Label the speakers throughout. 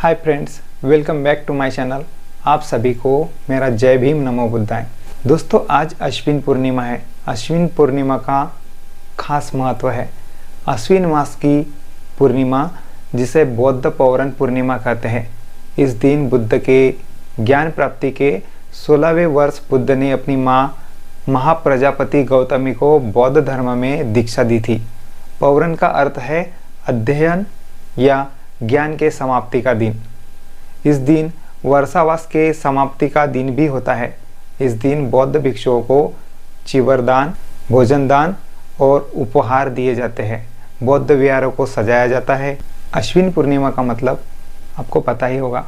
Speaker 1: Hi friends, welcome back to my channel. आप सभी को मेरा जय भीम नमो बुद्धाय। दोस्तों, आज अश्विन पूर्णिमा है। अश्विन पूर्णिमा का खास महत्व है। अश्विन मास की पूर्णिमा, जिसे बौद्ध पौराण पूर्णिमा कहते हैं, इस दिन बुद्ध के ज्ञान प्राप्ति के 16वें वर्ष बुद्ध ने अपनी माँ महाप्रजापति गौतमी को बौद्ध धर्म में दीक्षा दी थी। पौराण का अर्थ है अध्ययन या ज्ञान के समाप्ति का दिन। इस दिन वर्षावास के समाप्ति का दिन भी होता है। इस दिन बौद्ध भिक्षुओं को चिवरदान, भोजन दान और उपहार दिए जाते हैं। बौद्ध विहारों को सजाया जाता है। अश्विन पूर्णिमा का मतलब आपको पता ही होगा,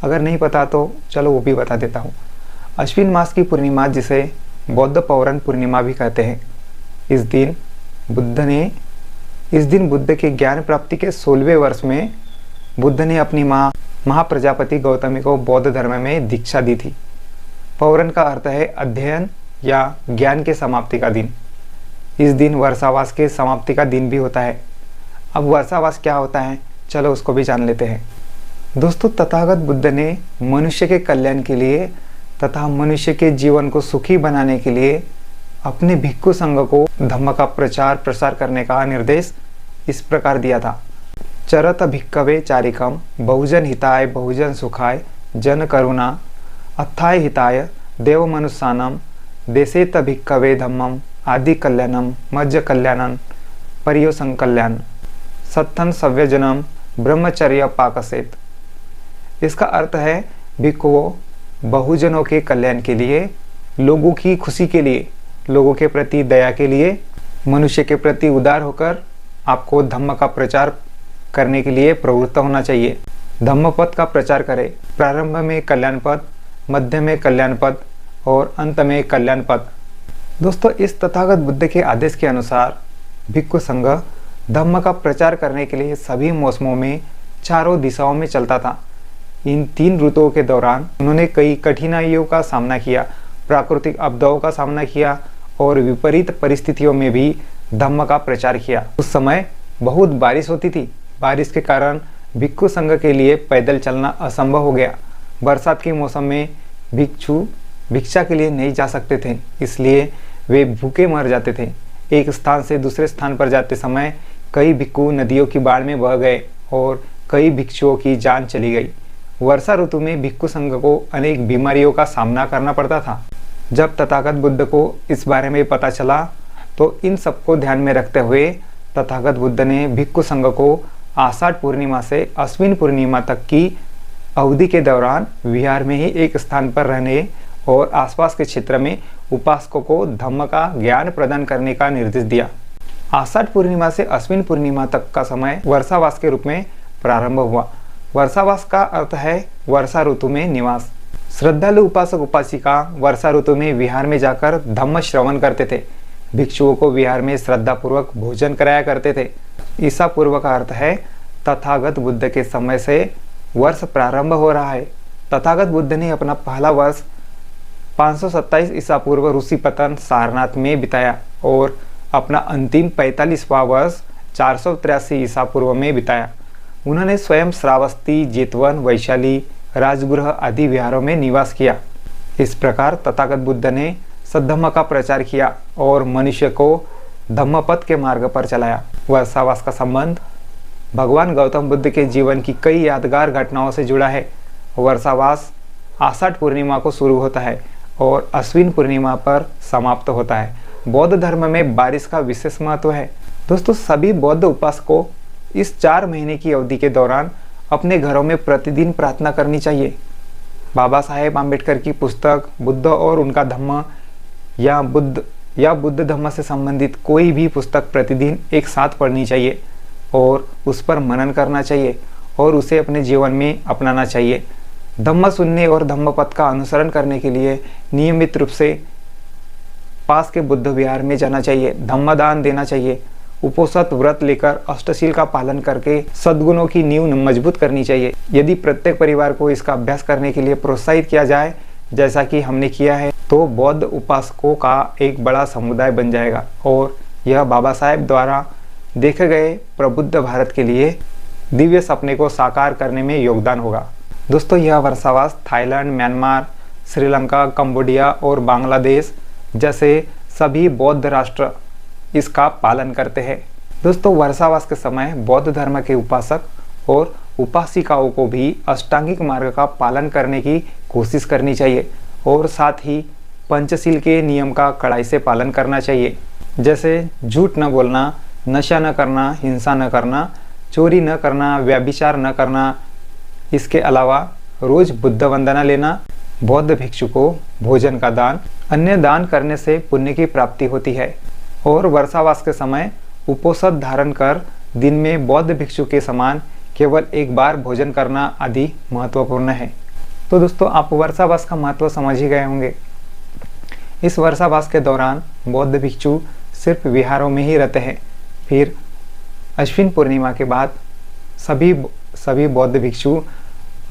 Speaker 1: अगर नहीं पता तो चलो वो भी बता देता हूँ। अश्विन मास की पूर्णिमा, जिसे बौद्ध पौराण पूर्णिमा भी कहते हैं, इस दिन बुद्ध के ज्ञान प्राप्ति के 16वें वर्ष में बुद्ध ने अपनी माँ महाप्रजापति गौतमी को बौद्ध धर्म में दीक्षा दी थी। पौराण का अर्थ है अध्ययन या ज्ञान के समाप्ति का दिन। इस दिन वर्षावास के समाप्ति का दिन भी होता है। अब वर्षावास क्या होता है, चलो उसको भी जान लेते हैं। दोस्तों, तथागत बुद्ध ने मनुष्य के कल्याण के लिए तथा मनुष्य के जीवन को सुखी बनाने के लिए अपने भिक्षु संघ को धम्म का प्रचार प्रसार करने का निर्देश इस प्रकार दिया था। चरत भिक्खवे चारिकम बहुजन हिताय बहुजन सुखाय जन करुणा अत्थाय हिताय देव मनुष्यानम देशेत भिक्खवे धम्मम आदि कल्याणम मज्ज कल्याणम परियो संकल्याण सत्थन सव्यजनम ब्रह्मचर्य पाकसेत। इसका अर्थ है भिक्षुओं बहुजनों के कल्याण के लिए, लोगों की खुशी के लिए, लोगों के प्रति दया के लिए, मनुष्य के प्रति उदार होकर आपको धम्म का प्रचार करने के लिए प्रवृत्त होना चाहिए। धम्म पद का प्रचार करें। प्रारंभ में कल्याण पद, मध्य में कल्याण पद और अंत में कल्याण पद। दोस्तों, इस तथागत बुद्ध के आदेश के अनुसार भिक्षु संघ धम्म का प्रचार करने के लिए सभी मौसमों में चारों दिशाओं में चलता था। इन 3 ऋतुओं के दौरान उन्होंने कई कठिनाइयों का सामना किया, प्राकृतिक आपदाओं का सामना किया और विपरीत परिस्थितियों में भी धम्म का प्रचार किया। उस समय बहुत बारिश होती थी। बारिश के कारण भिक्षु संघ के लिए पैदल चलना असंभव हो गया। बरसात के मौसम में भिक्षु भिक्षा के लिए नहीं जा सकते थे, इसलिए वे भूखे मर जाते थे। एक स्थान से दूसरे स्थान पर जाते समय कई भिक्षु नदियों की बाढ़ में बह गए और कई भिक्षुओं की जान चली गई। वर्षा ऋतु में भिक्षु संघ को अनेक बीमारियों का सामना करना पड़ता था। जब तथागत बुद्ध को इस बारे में पता चला तो इन सबको ध्यान में रखते हुए तथागत बुद्ध ने भिक्षु संघ को आषाढ़ पूर्णिमा से अश्विन पूर्णिमा तक की अवधि के दौरान विहार में ही एक स्थान पर रहने और आसपास के क्षेत्र में उपासकों को धम्म का ज्ञान प्रदान करने का निर्देश दिया। आषाढ़ पूर्णिमा से अश्विन पूर्णिमा तक का समय वर्षावास के रूप में प्रारंभ हुआ। वर्षावास का अर्थ है वर्षा ऋतु में निवास। श्रद्धालु उपासक उपासिका वर्षा ऋतु में विहार में जाकर धम्म श्रवण करते थे। भिक्षुओं को विहार में श्रद्धापूर्वक भोजन कराया करते थे। ईसा पूर्व का अर्थ है तथागत बुद्ध के समय से वर्ष प्रारंभ हो रहा है। तथागत बुद्ध ने अपना पहला वर्ष 527 ईसा पूर्व ऋषिपतन सारनाथ में बिताया और अपना अंतिम 45वां वर्ष 483 ईसा पूर्व में बिताया। उन्होंने स्वयं श्रावस्ती, जेतवन, वैशाली, राजगृह आदि विहारों में निवास किया। इस प्रकार तथागत बुद्ध ने सद्धम्म का प्रचार किया और मनुष्य को धम्मपथ के मार्ग पर चलाया। वर्षावास का संबंध भगवान गौतम बुद्ध के जीवन की कई यादगार घटनाओं से जुड़ा है। वर्षावास आषाढ़ पूर्णिमा को शुरू होता है और अश्विन पूर्णिमा पर समाप्त होता है। बौद्ध धर्म में बारिश का विशेष महत्व है। दोस्तों, सभी बौद्ध उपासकों इस 4 महीने की अवधि के दौरान अपने घरों में प्रतिदिन प्रार्थना करनी चाहिए। बाबा साहेब आम्बेडकर की पुस्तक बुद्ध और उनका धम्म या बुद्ध धम्म से संबंधित कोई भी पुस्तक प्रतिदिन एक साथ पढ़नी चाहिए और उस पर मनन करना चाहिए और उसे अपने जीवन में अपनाना चाहिए। धम्म सुनने और धम्म पथ का अनुसरण करने के लिए नियमित रूप से पास के बुद्ध विहार में जाना चाहिए। धम्मदान देना चाहिए। उपोषित व्रत लेकर अष्टशील का पालन करके सद्गुणों की नींव मजबूत करनी चाहिए। यदि प्रत्येक परिवार को इसका अभ्यास करने के लिए प्रोत्साहित किया जाए, जैसा कि हमने किया है, तो बौद्ध उपासकों का एक बड़ा समुदाय बन जाएगा और यह बाबा साहेब द्वारा देखे गए प्रबुद्ध भारत के लिए दिव्य सपने को साकार करने में योगदान होगा। दोस्तों, यह वर्षावास थाईलैंड, म्यांमार, श्रीलंका, कंबोडिया और बांग्लादेश जैसे सभी बौद्ध राष्ट्र इसका पालन करते हैं। दोस्तों, वर्षावास के समय बौद्ध धर्म के उपासक और उपासिकाओं को भी अष्टांगिक मार्ग का पालन करने की कोशिश करनी चाहिए और साथ ही पंचशील के नियम का कड़ाई से पालन करना चाहिए, जैसे झूठ न बोलना, नशा न करना, हिंसा न करना, चोरी न करना, व्यभिचार न करना। इसके अलावा रोज बुद्ध वंदना लेना, बौद्ध भिक्षु को भोजन का दान, अन्य दान करने से पुण्य की प्राप्ति होती है और वर्षावास के समय उपोषद धारण कर दिन में बौद्ध भिक्षु के समान केवल एक बार भोजन करना आदि महत्वपूर्ण है। तो दोस्तों, आप वर्षावास का महत्व समझ ही गए होंगे। इस वर्षावास के दौरान बौद्ध भिक्षु सिर्फ विहारों में ही रहते हैं। फिर अश्विन पूर्णिमा के बाद सभी बौद्ध भिक्षु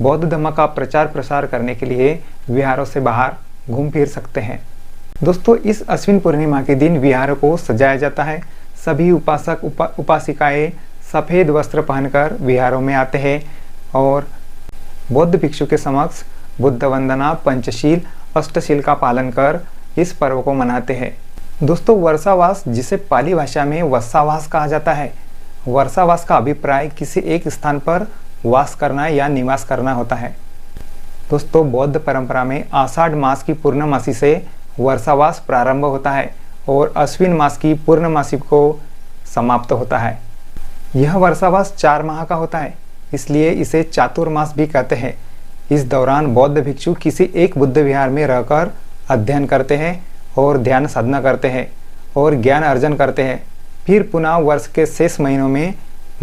Speaker 1: बौद्ध धर्म का प्रचार प्रसार करने के लिए विहारों से बाहर घूम फिर सकते हैं। दोस्तों, इस अश्विन पूर्णिमा के दिन विहारों को सजाया जाता है। सभी उपासक उपासिकाएं सफ़ेद वस्त्र पहनकर विहारों में आते हैं और बौद्ध भिक्षु के समक्ष बुद्ध वंदना, पंचशील, अष्टशील का पालन कर इस पर्व को मनाते हैं। दोस्तों, वर्षावास, जिसे पाली भाषा में वस्सावास कहा जाता है, वर्षावास का अभिप्राय किसी एक स्थान पर वास करना या निवास करना होता है। दोस्तों, बौद्ध परंपरा में आषाढ़ मास की पूर्णमासी से वर्षावास प्रारंभ होता है और अश्विन मास की पूर्णमासी को समाप्त होता है। यह वर्षावास 4 माह का होता है, इसलिए इसे चातुर्मास भी कहते हैं। इस दौरान बौद्ध भिक्षु किसी एक बुद्ध विहार में रहकर अध्ययन करते हैं और ध्यान साधना करते हैं और ज्ञान अर्जन करते हैं। फिर पुनः वर्ष के शेष महीनों में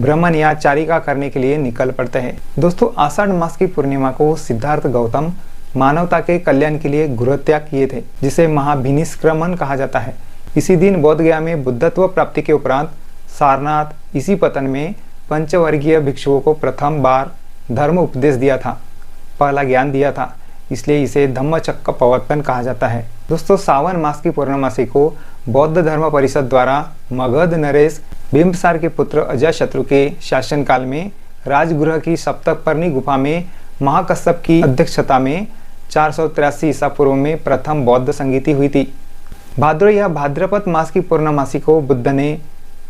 Speaker 1: भ्रमण या चारिका करने के लिए निकल पड़ते हैं। दोस्तों, आषाढ़ मास की पूर्णिमा को सिद्धार्थ गौतम मानवता के कल्याण के लिए गृहत्याग किए थे, जिसे महाभिनिष्क्रमण कहा जाता है। इसी दिन बोधगया में बुद्धत्व प्राप्ति के उपरांत सारनाथ, इसी पतन में पंचवर्गीय भिक्षुओं को प्रथम बार धर्म उपदेश दिया था, पहला ज्ञान दिया था, इसलिए इसे धम्मचक्र प्रवर्तन कहा जाता है। दोस्तों, सावन मास की पूर्णमासी को बौद्ध धर्म परिषद द्वारा मगध नरेश बिंबसार के पुत्र अजातशत्रु के शासनकाल में राजगृह की सप्तपर्णी गुफा में महाकश्यप की अध्यक्षता में 483 ईसा पूर्व में प्रथम बौद्ध संगीति हुई थी। भाद्र या भाद्रपद मास की पूर्णमासी को बुद्ध ने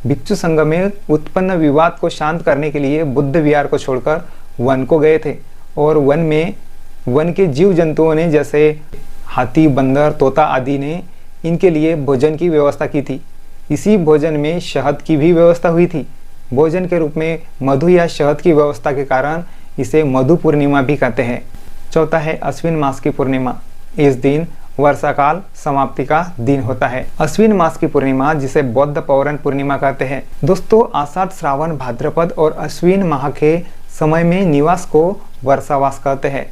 Speaker 1: भिक्षु संघ में उत्पन्न विवाद को शांत करने के लिए बुद्ध विहार को छोड़कर वन को गए थे और वन के जीव जंतुओं ने, जैसे हाथी, बंदर, तोता आदि ने इनके लिए भोजन की व्यवस्था की थी। इसी भोजन में शहद की भी व्यवस्था हुई थी। भोजन के रूप में मधु या शहद की व्यवस्था के कारण इसे मधु पूर्णिमा भी कहते हैं। चौथा है अश्विन मास की पूर्णिमा। इस दिन वर्षा काल समाप्ति का दिन होता है। अश्विन मास की पूर्णिमा, जिसे बौद्ध पौरण पूर्णिमा कहते हैं। दोस्तों, आषाढ़, श्रावण, भाद्रपद और अश्विन माह के समय में निवास को वर्षावास कहते हैं।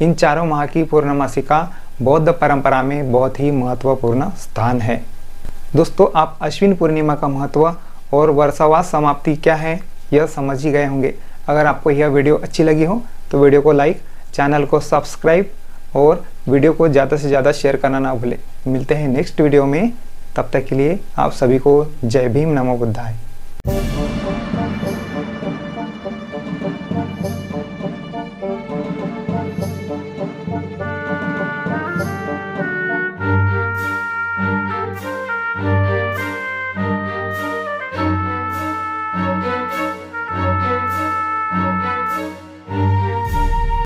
Speaker 1: इन चारों माह की पूर्णमासी का बौद्ध परंपरा में बहुत ही महत्वपूर्ण स्थान है। दोस्तों, आप अश्विन पूर्णिमा का महत्व और वर्षावास समाप्ति क्या है यह समझ ही गए होंगे। अगर आपको यह वीडियो अच्छी लगी हो तो वीडियो को लाइक, चैनल को सब्सक्राइब और वीडियो को ज़्यादा से ज़्यादा शेयर करना ना भूलें। मिलते हैं नेक्स्ट वीडियो में, तब तक के लिए आप सभी को जय भीम, नमो बुद्धाय।